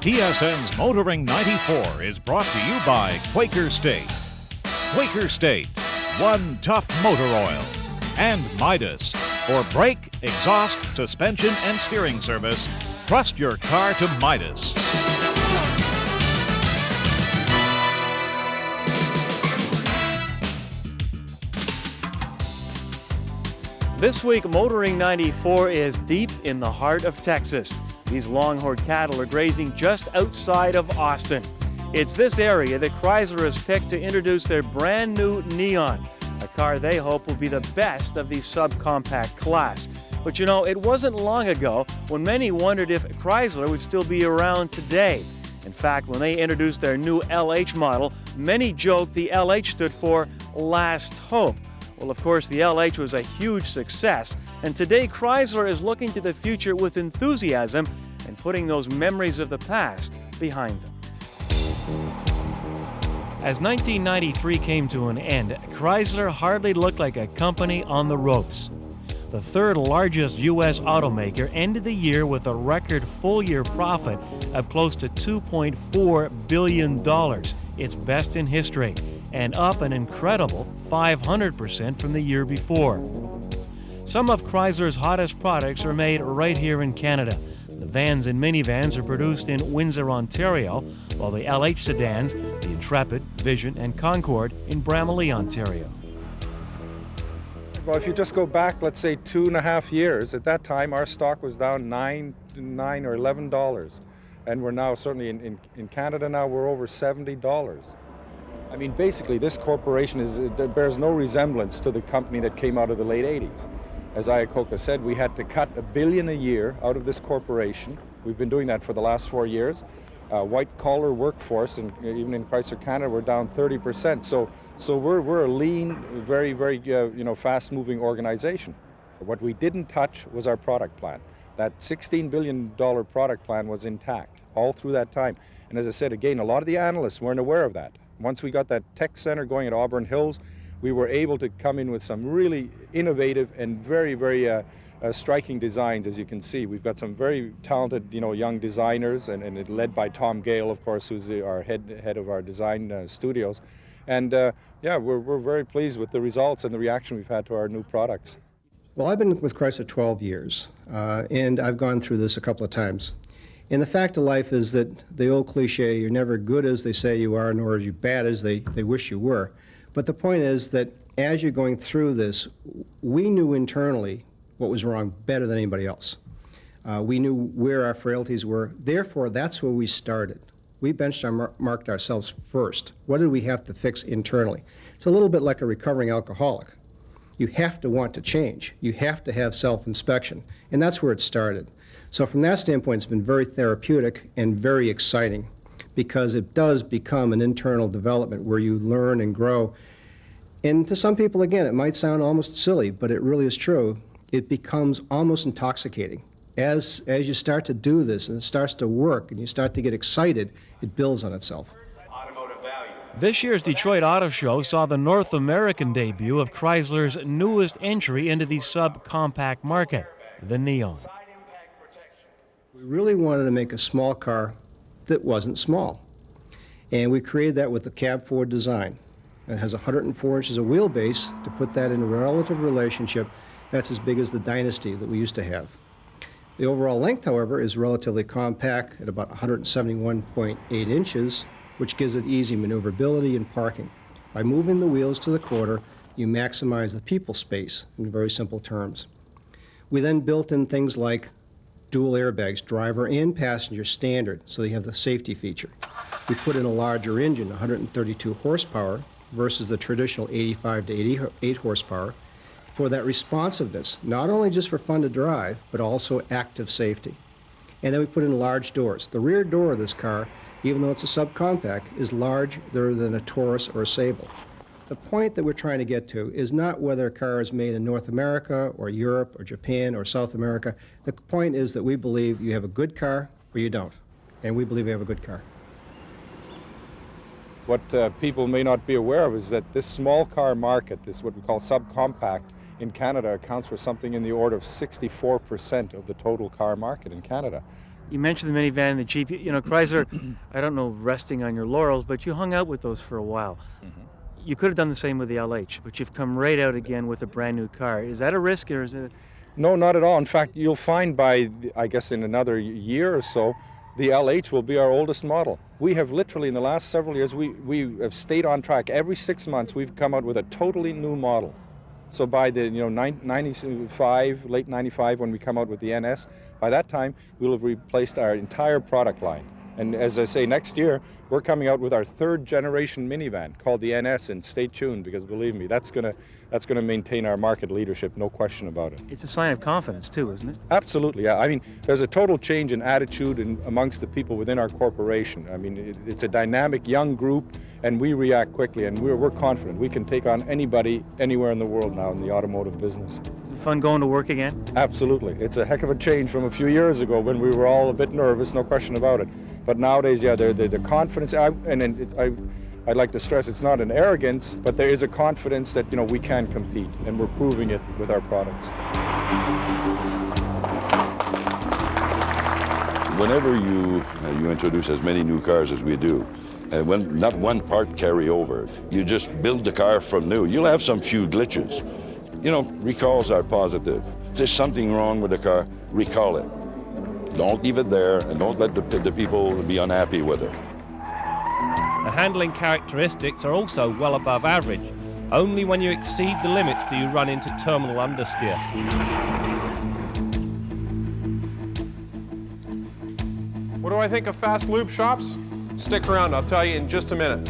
TSN's Motoring 94 is brought to you by Quaker State. Quaker State, one tough motor oil. And Midas. For brake, exhaust, suspension, and steering service, trust your car to Midas. This week, Motoring 94 is deep in the heart of Texas. These longhorn cattle are grazing just outside of Austin. It's this area that Chrysler has picked to introduce their brand new Neon, a car they hope will be the best of the subcompact class. But you know, it wasn't long ago when many wondered if Chrysler would still be around today. In fact, when they introduced their new LH model, many joked the LH stood for Last Hope. Well, of course, the LH was a huge success, and today Chrysler is looking to the future with enthusiasm and putting those memories of the past behind them. As 1993 came to an end, Chrysler hardly looked like a company on the ropes. The third largest U.S. automaker ended the year with a record full-year profit of close to $2.4 billion, its best in history, and up an incredible 500% from the year before. Some of Chrysler's hottest products are made right here in Canada. The vans and minivans are produced in Windsor, Ontario, while the LH sedans, the Intrepid, Vision, and Concorde, in Bramalea, Ontario. Well, if you just go back, let's say 2.5 years, at that time our stock was down $9 or $11. And we're now, certainly in Canada now, we're over $70. I mean, basically, this corporation bears no resemblance to the company that came out of the late 80s. As Iacocca said, we had to cut $1 billion a year out of this corporation. We've been doing that for the last 4 years. White-collar workforce, and even in Chrysler Canada, we're down 30%. So we're a lean, very, very fast-moving organization. What we didn't touch was our product plan. That $16 billion product plan was intact all through that time. And as I said, again, a lot of the analysts weren't aware of that. Once we got that tech center going at Auburn Hills, we were able to come in with some really innovative and very, very striking designs, as you can see. We've got some very talented, young designers, and led by Tom Gale, of course, who's our head of our design studios. And we're very pleased with the results and the reaction we've had to our new products. Well, I've been with Chrysler 12 years, and I've gone through this a couple of times. And the fact of life is that the old cliche, you're never good as they say you are, nor are you bad as they wish you were. But the point is that as you're going through this, we knew internally what was wrong better than anybody else. We knew where our frailties were. Therefore, that's where we started. We benchmarked ourselves first. What did we have to fix internally? It's a little bit like a recovering alcoholic. You have to want to change. You have to have self-inspection. And that's where it started. So from that standpoint, it's been very therapeutic and very exciting because it does become an internal development where you learn and grow. And to some people, again, it might sound almost silly, but it really is true. It becomes almost intoxicating. As you start to do this and it starts to work and you start to get excited, it builds on itself. This year's Detroit Auto Show saw the North American debut of Chrysler's newest entry into the subcompact market, the Neon. We really wanted to make a small car that wasn't small. And we created that with the cab forward design. It has 104 inches of wheelbase. To put that in a relative relationship, that's as big as the Dynasty that we used to have. The overall length, however, is relatively compact at about 171.8 inches, which gives it easy maneuverability and parking. By moving the wheels to the quarter, you maximize the people space in very simple terms. We then built in things like dual airbags, driver and passenger standard, so they have the safety feature. We put in a larger engine, 132 horsepower, versus the traditional 85 to 88 horsepower, for that responsiveness, not only just for fun to drive, but also active safety. And then we put in large doors. The rear door of this car, even though it's a subcompact, is larger than a Taurus or a Sable. The point that we're trying to get to is not whether a car is made in North America or Europe or Japan or South America. The point is that we believe you have a good car or you don't. And we believe we have a good car. What people may not be aware of is that this small car market, this what we call subcompact, in Canada accounts for something in the order of 64% of the total car market in Canada. You mentioned the minivan and the Jeep. You know, Chrysler, I don't know, resting on your laurels, but you hung out with those for a while. You could have done the same with the LH, but you've come right out again with a brand new car. Is that a risk, or is it? No, not at all. In fact, you'll find by, I guess, in another year or so, the LH will be our oldest model. We have literally, in the last several years, we have stayed on track. Every 6 months, we've come out with a totally new model. So by the 95, late 95, when we come out with the NS, by that time, we'll have replaced our entire product line. And as I say, next year, we're coming out with our third generation minivan called the NS, and stay tuned, because believe me, that's gonna maintain our market leadership, no question about it. It's a sign of confidence too, isn't it? Absolutely, yeah. I mean, there's a total change in attitude amongst the people within our corporation. I mean, it's a dynamic young group, and we react quickly, and we're confident we can take on anybody anywhere in the world now in the automotive business. Is it fun going to work again? Absolutely. It's a heck of a change from a few years ago when we were all a bit nervous, no question about it. But nowadays, yeah, the confidence, I'd like to stress it's not an arrogance, but there is a confidence that, we can compete, and we're proving it with our products. Whenever you introduce as many new cars as we do, when not one part carry over, you just build the car from new. You'll have some few glitches. Recalls are positive. If there's something wrong with the car, recall it. Don't leave it there, and don't let the people be unhappy with it. The handling characteristics are also well above average. Only when you exceed the limits do you run into terminal understeer. What do I think of fast lube shops? Stick around, I'll tell you in just a minute.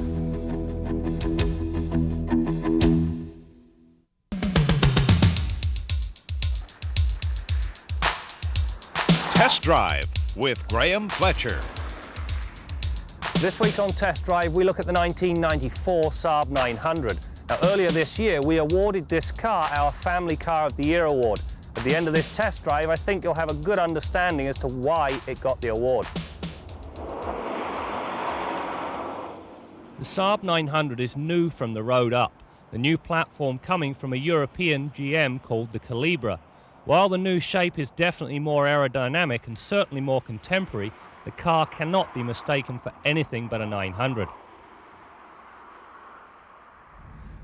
Test Drive with Graham Fletcher. This week on Test Drive, we look at the 1994 Saab 900. Now, earlier this year, we awarded this car our Family Car of the Year award. At the end of this test drive, I think you'll have a good understanding as to why it got the award. The Saab 900 is new from the road up, the new platform coming from a European GM called the Calibra. While the new shape is definitely more aerodynamic and certainly more contemporary, the car cannot be mistaken for anything but a 900.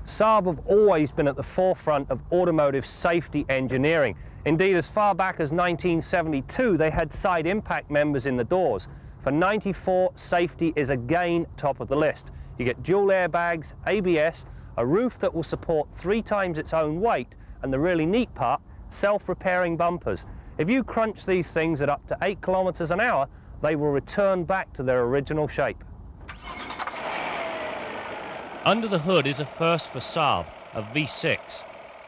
Saab have always been at the forefront of automotive safety engineering. Indeed, as far back as 1972, they had side impact members in the doors. For 94, safety is again top of the list. You get dual airbags, ABS, a roof that will support 3 times its own weight, and the really neat part, self-repairing bumpers. If you crunch these things at up to 8 kilometers an hour, they will return back to their original shape. Under the hood is a first for Saab, a V6.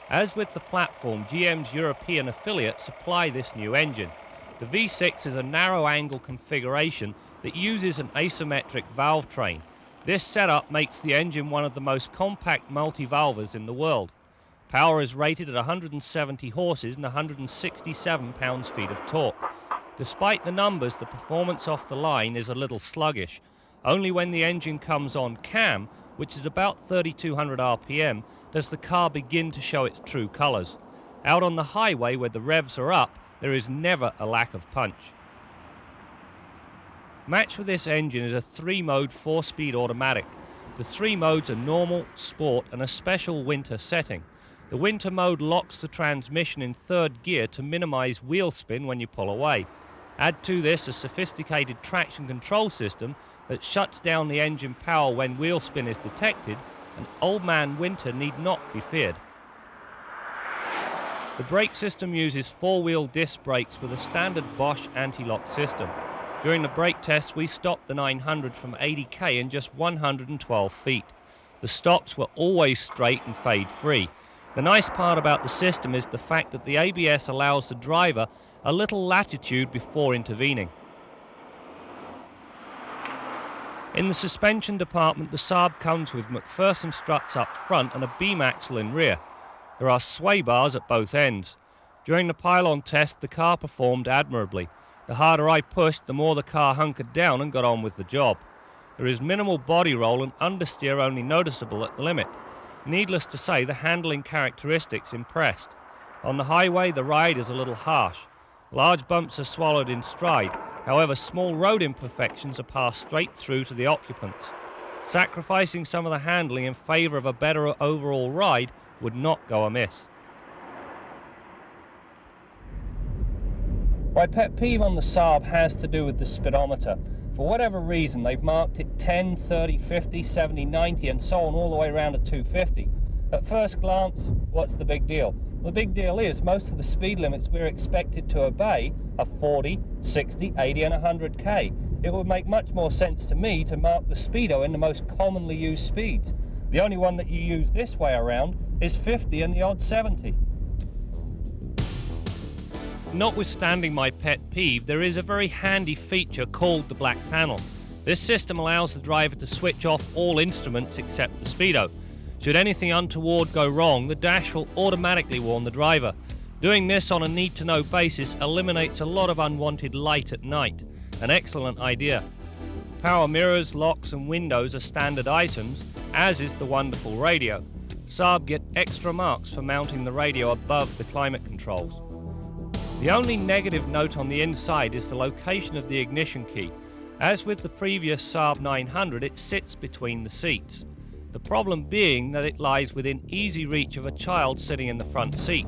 As with the platform, GM's European affiliate supply this new engine. The V6 is a narrow-angle configuration that uses an asymmetric valve train. This setup makes the engine one of the most compact multi-valvers in the world. Power is rated at 170 horses and 167 pounds-feet of torque. Despite the numbers, the performance off the line is a little sluggish. Only when the engine comes on cam, which is about 3,200 RPM, does the car begin to show its true colours. Out on the highway where the revs are up, there is never a lack of punch. Matched with this engine is a 3-mode 4-speed automatic. The 3 modes are normal, sport and a special winter setting. The winter mode locks the transmission in 3rd gear to minimise wheel spin when you pull away. Add to this a sophisticated traction control system that shuts down the engine power when wheel spin is detected, and Old Man Winter need not be feared. The brake system uses 4-wheel disc brakes with a standard Bosch anti-lock system. During the brake test, we stopped the 900 from 80k in just 112 feet. The stops were always straight and fade-free. The nice part about the system is the fact that the ABS allows the driver a little latitude before intervening. In the suspension department, the Saab comes with McPherson struts up front and a beam axle in rear. There are sway bars at both ends. During the pylon test, the car performed admirably. The harder I pushed, the more the car hunkered down and got on with the job. There is minimal body roll and understeer only noticeable at the limit. Needless to say, the handling characteristics impressed. On the highway, the ride is a little harsh. Large bumps are swallowed in stride. However, small road imperfections are passed straight through to the occupants. Sacrificing some of the handling in favour of a better overall ride would not go amiss. My pet peeve on the Saab has to do with the speedometer. For whatever reason, they've marked it 10, 30, 50, 70, 90 and so on all the way around to 250. At first glance, what's the big deal? The big deal is most of the speed limits we're expected to obey are 40, 60, 80 and 100k. It would make much more sense to me to mark the speedo in the most commonly used speeds. The only one that you use this way around is 50 and the odd 70. Notwithstanding my pet peeve, there is a very handy feature called the black panel. This system allows the driver to switch off all instruments except the speedo. Should anything untoward go wrong, the dash will automatically warn the driver. Doing this on a need-to-know basis eliminates a lot of unwanted light at night. An excellent idea. Power mirrors, locks and windows are standard items, as is the wonderful radio. Saab get extra marks for mounting the radio above the climate controls. The only negative note on the inside is the location of the ignition key. As with the previous Saab 900, it sits between the seats. The problem being that it lies within easy reach of a child sitting in the front seat.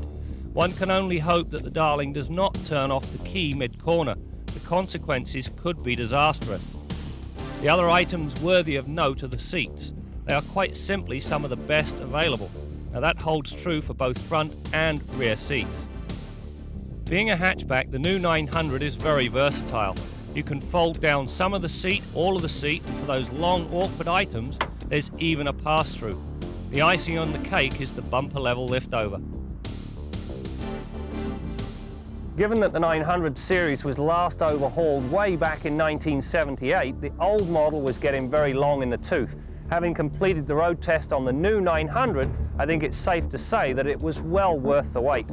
One can only hope that the darling does not turn off the key mid-corner. The consequences could be disastrous. The other items worthy of note are the seats. They are quite simply some of the best available. Now that holds true for both front and rear seats. Being a hatchback, the new 900 is very versatile. You can fold down some of the seat, all of the seat, and for those long, awkward items, there's even a pass-through. The icing on the cake is the bumper level liftover. Given that the 900 series was last overhauled way back in 1978, the old model was getting very long in the tooth. Having completed the road test on the new 900, I think it's safe to say that it was well worth the wait.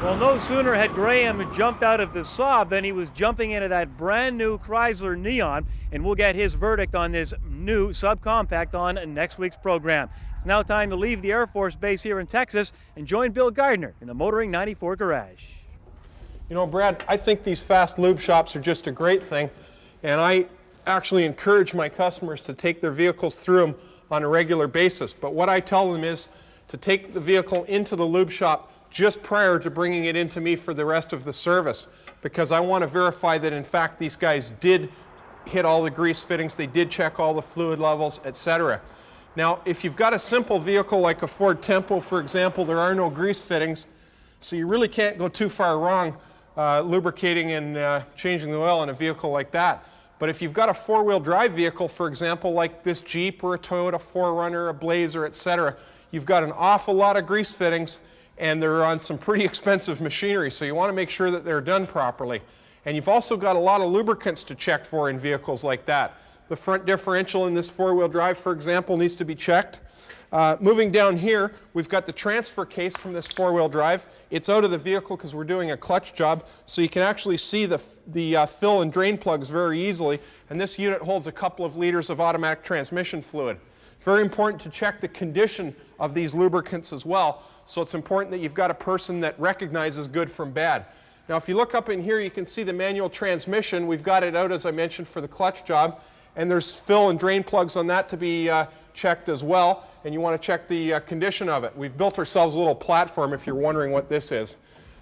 Well, no sooner had Graham jumped out of the Saab than he was jumping into that brand new Chrysler Neon, and we'll get his verdict on this new subcompact on next week's program. It's now time to leave the Air Force Base here in Texas and join Bill Gardner in the Motoring 94 garage. You know, Brad, I think these fast lube shops are just a great thing, and I actually encourage my customers to take their vehicles through them on a regular basis. But what I tell them is to take the vehicle into the lube shop just prior to bringing it into me for the rest of the service, because I want to verify that in fact these guys did hit all the grease fittings, they did check all the fluid levels, etc. Now, if you've got a simple vehicle like a Ford Tempo, for example, there are no grease fittings, so you really can't go too far wrong lubricating and changing the oil in a vehicle like that. But if you've got a four-wheel drive vehicle, for example, like this Jeep or a Toyota 4Runner, a Blazer, etc., you've got an awful lot of grease fittings, and they're on some pretty expensive machinery, so you want to make sure that they're done properly. And you've also got a lot of lubricants to check for in vehicles like that. The front differential in this four-wheel drive, for example, needs to be checked. Moving down here, we've got the transfer case from this four-wheel drive. It's out of the vehicle because we're doing a clutch job, so you can actually see the fill and drain plugs very easily. And this unit holds a couple of liters of automatic transmission fluid. Very important to check the condition of these lubricants as well. So it's important that you've got a person that recognizes good from bad. Now, if you look up in here, you can see the manual transmission. We've got it out, as I mentioned, for the clutch job. And there's fill and drain plugs on that to be checked as well. And you want to check the condition of it. We've built ourselves a little platform if you're wondering what this is.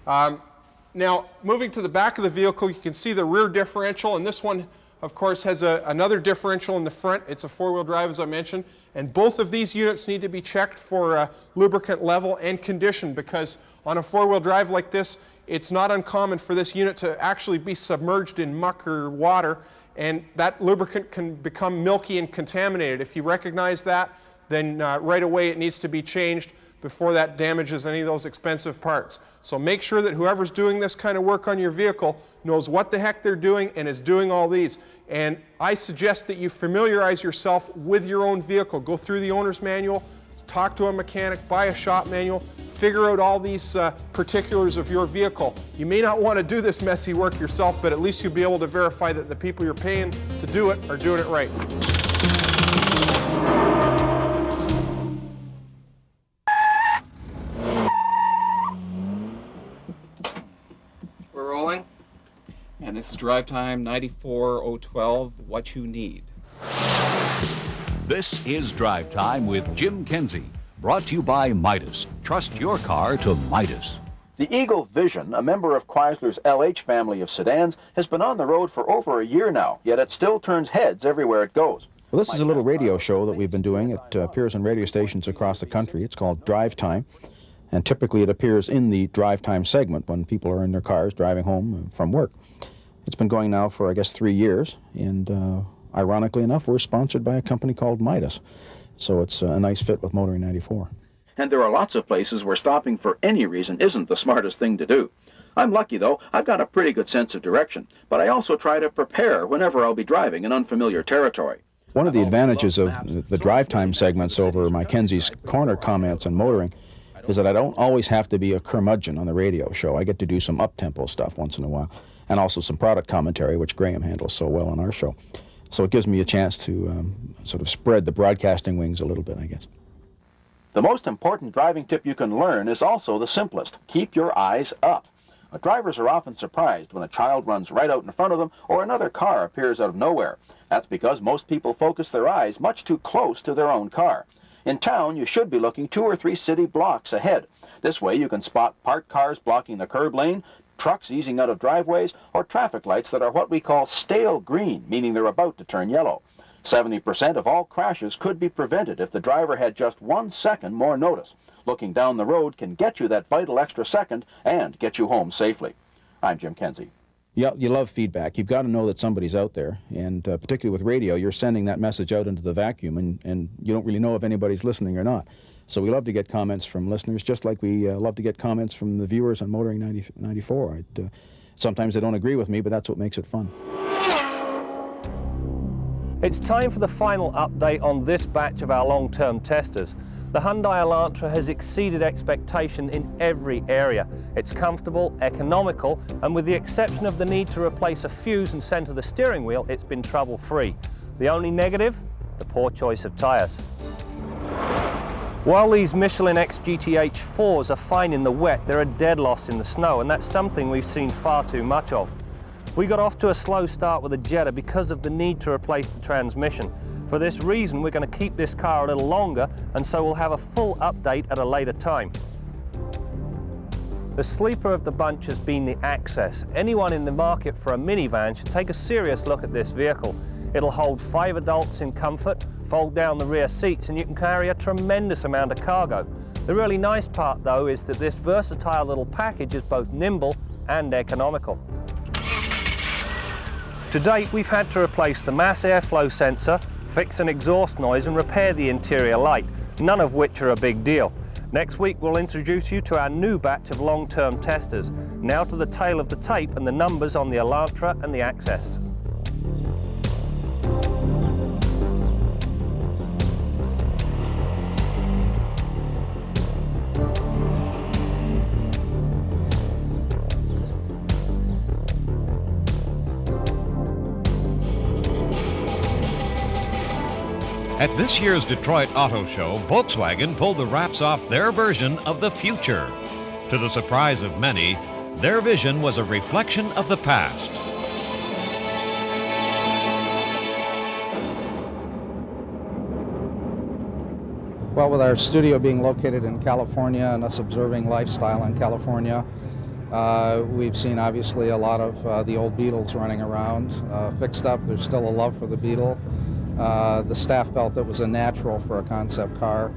Now, moving to the back of the vehicle, you can see the rear differential. And this one, of course, has another differential in the front. It's a four-wheel drive, as I mentioned. And both of these units need to be checked for lubricant level and condition, because on a four-wheel drive like this, it's not uncommon for this unit to actually be submerged in muck or water, and that lubricant can become milky and contaminated. If you recognize that, then right away it needs to be changed before that damages any of those expensive parts. So make sure that whoever's doing this kind of work on your vehicle knows what the heck they're doing and is doing all these. And I suggest that you familiarize yourself with your own vehicle. Go through the owner's manual, talk to a mechanic, buy a shop manual, figure out all these particulars of your vehicle. You may not want to do this messy work yourself, but at least you'll be able to verify that the people you're paying to do it are doing it right. This is Drive Time 94012, what you need. This is Drive Time with Jim Kenzie, brought to you by Midas. Trust your car to Midas. The Eagle Vision, a member of Chrysler's LH family of sedans, has been on the road for over a year now, yet it still turns heads everywhere it goes. Well, this is a little radio show that we've been doing. It appears on radio stations across the country. It's called Drive Time, and typically it appears in the Drive Time segment when people are in their cars driving home from work. It's been going now for, I guess, 3 years, and ironically enough, we're sponsored by a company called Midas, so it's a nice fit with Motoring 94. And there are lots of places where stopping for any reason isn't the smartest thing to do. I'm lucky, though. I've got a pretty good sense of direction, but I also try to prepare whenever I'll be driving in unfamiliar territory. One of the advantages of the Drive Time segments over my Kenzie's Corner comments on motoring is that I don't always have to be a curmudgeon on the radio show. I get to do some up-tempo stuff once in a while, and also some product commentary, which Graham handles so well on our show. So it gives me a chance to sort of spread the broadcasting wings a little bit, I guess. The most important driving tip you can learn is also the simplest. Keep your eyes up. Drivers are often surprised when a child runs right out in front of them or another car appears out of nowhere. That's because most people focus their eyes much too close to their own car. In town, you should be looking 2 or 3 city blocks ahead. This way you can spot parked cars blocking the curb lane, trucks easing out of driveways, or traffic lights that are what we call stale green, meaning they're about to turn yellow. 70% of all crashes could be prevented if the driver had just 1 second more notice. Looking down the road can get you that vital extra second and get you home safely. I'm Jim Kenzie. Yeah, you love feedback. You've got to know that somebody's out there, and particularly with radio, you're sending that message out into the vacuum, and you don't really know if anybody's listening or not. So we love to get comments from listeners, just like we love to get comments from the viewers on Motoring 94. Sometimes they don't agree with me, but that's what makes it fun. It's time for the final update on this batch of our long-term testers. The Hyundai Elantra has exceeded expectation in every area. It's comfortable, economical, and with the exception of the need to replace a fuse and center the steering wheel, it's been trouble-free. The only negative? The poor choice of tires. While these Michelin X GTH 4s are fine in the wet, they're a dead loss in the snow, and that's something we've seen far too much of. We got off to a slow start with the Jetta because of the need to replace the transmission. For this reason, we're going to keep this car a little longer, and so we'll have a full update at a later time. The sleeper of the bunch has been the Access. Anyone in the market for a minivan should take a serious look at this vehicle. It'll hold 5 adults in comfort, fold down the rear seats, and you can carry a tremendous amount of cargo. The really nice part, though, is that this versatile little package is both nimble and economical. To date, we've had to replace the mass airflow sensor, fix an exhaust noise, and repair the interior light, none of which are a big deal. Next week, we'll introduce you to our new batch of long-term testers. Now to the tail of the tape and the numbers on the Elantra and the Access. At this year's Detroit Auto Show, Volkswagen pulled the wraps off their version of the future. To the surprise of many, their vision was a reflection of the past. Well, with our studio being located in California and us observing lifestyle in California, we've seen obviously a lot of the old Beetles running around. Fixed up, there's still a love for the Beetle. The staff felt it was a natural for a concept car.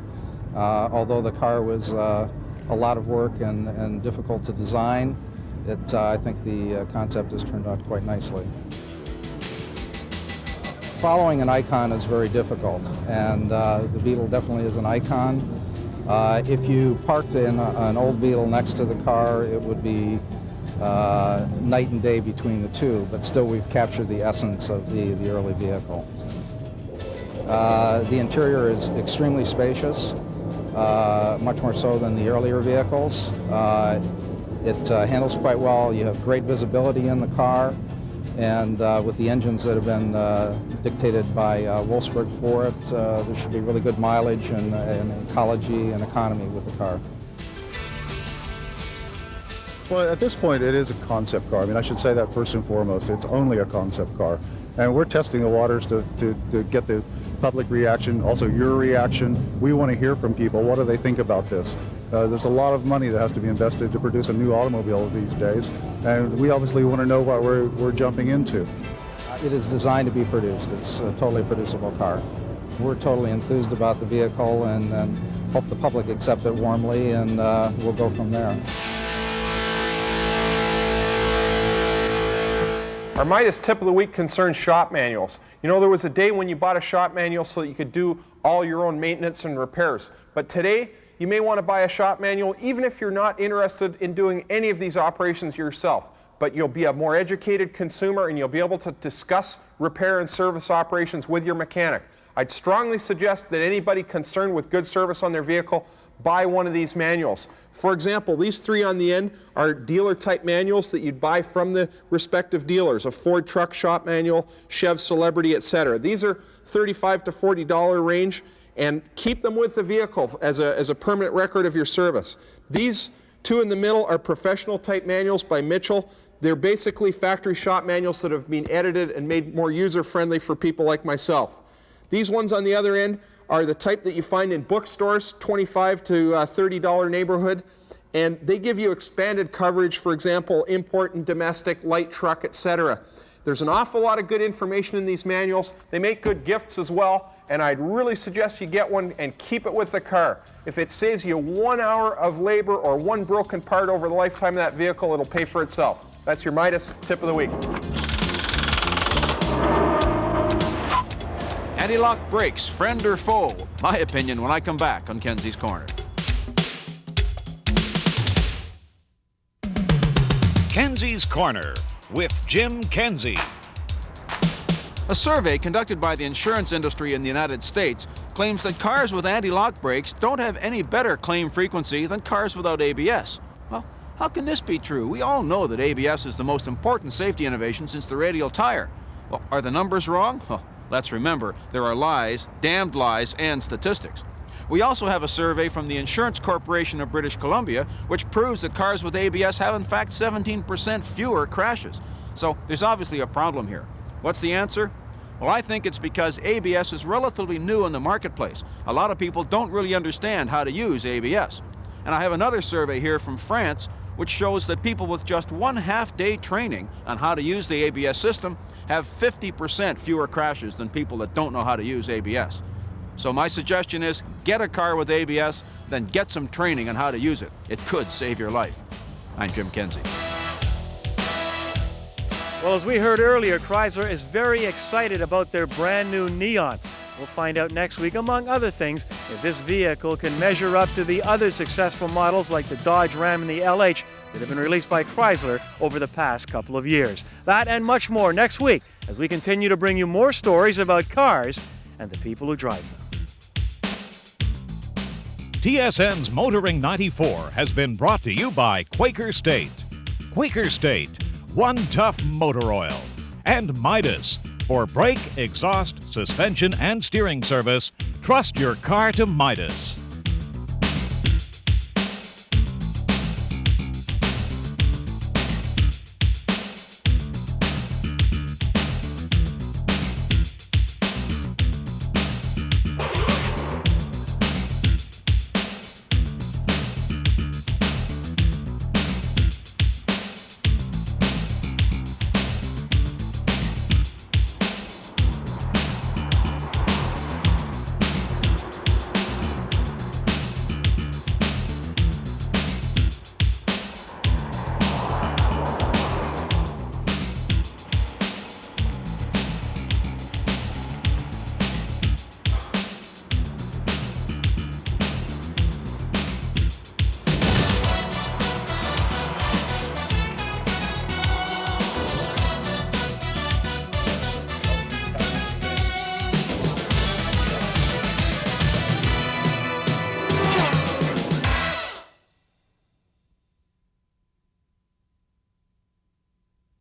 Although the car was a lot of work and difficult to design, I think the concept has turned out quite nicely. Following an icon is very difficult, and the Beetle definitely is an icon. If you parked in an old Beetle next to the car, it would be night and day between the two, but still we've captured the essence of the early vehicle. The interior is extremely spacious, much more so than the earlier vehicles. It handles quite well. You have great visibility in the car, and with the engines that have been dictated by Wolfsburg for it, there should be really good mileage and ecology and economy with the car. Well, at this point, it is a concept car. I mean, I should say that first and foremost. It's only a concept car. And we're testing the waters to get the public reaction, also your reaction. We want to hear from people. What do they think about this? There's a lot of money that has to be invested to produce a new automobile these days. And we obviously want to know what we're jumping into. It is designed to be produced. It's a totally producible car. We're totally enthused about the vehicle and hope the public accept it warmly, and we'll go from there. Our Midas tip of the week concerns shop manuals. You know, there was a day when you bought a shop manual so that you could do all your own maintenance and repairs. But today, you may want to buy a shop manual even if you're not interested in doing any of these operations yourself. But you'll be a more educated consumer and you'll be able to discuss repair and service operations with your mechanic. I'd strongly suggest that anybody concerned with good service on their vehicle buy one of these manuals. For example, these three on the end are dealer type manuals that you'd buy from the respective dealers, a Ford truck shop manual, Chev Celebrity, etc. These are $35 to $40 range, and keep them with the vehicle as a permanent record of your service. These two in the middle are professional type manuals by Mitchell. They're basically factory shop manuals that have been edited and made more user-friendly for people like myself. These ones on the other end are the type that you find in bookstores, $25 to $30 neighborhood, and they give you expanded coverage, for example, import and domestic, light truck, etc. There's an awful lot of good information in these manuals. They make good gifts as well, and I'd really suggest you get one and keep it with the car. If it saves you 1 hour of labor or one broken part over the lifetime of that vehicle, it'll pay for itself. That's your Midas tip of the week. Anti-lock brakes, friend or foe? My opinion when I come back on Kenzie's Corner. Kenzie's Corner with Jim Kenzie. A survey conducted by the insurance industry in the United States claims that cars with anti-lock brakes don't have any better claim frequency than cars without ABS. Well, how can this be true? We all know that ABS is the most important safety innovation since the radial tire. Well, are the numbers wrong? Well, let's remember, there are lies, damned lies, and statistics. We also have a survey from the Insurance Corporation of British Columbia, which proves that cars with ABS have in fact 17% fewer crashes. So there's obviously a problem here. What's the answer? Well, I think it's because ABS is relatively new in the marketplace. A lot of people don't really understand how to use ABS. And I have another survey here from France, which shows that people with just 1/2 day training on how to use the ABS system have 50% fewer crashes than people that don't know how to use ABS. So my suggestion is get a car with ABS, then get some training on how to use it. It could save your life. I'm Jim Kenzie. Well, as we heard earlier, Chrysler is very excited about their brand new Neon. We'll find out next week, among other things, if this vehicle can measure up to the other successful models like the Dodge Ram and the LH that have been released by Chrysler over the past couple of years. That and much more next week as we continue to bring you more stories about cars and the people who drive them. TSN's Motoring 94 has been brought to you by Quaker State. Quaker State, one tough motor oil. And Midas. For brake, exhaust, suspension, and steering service, trust your car to Midas.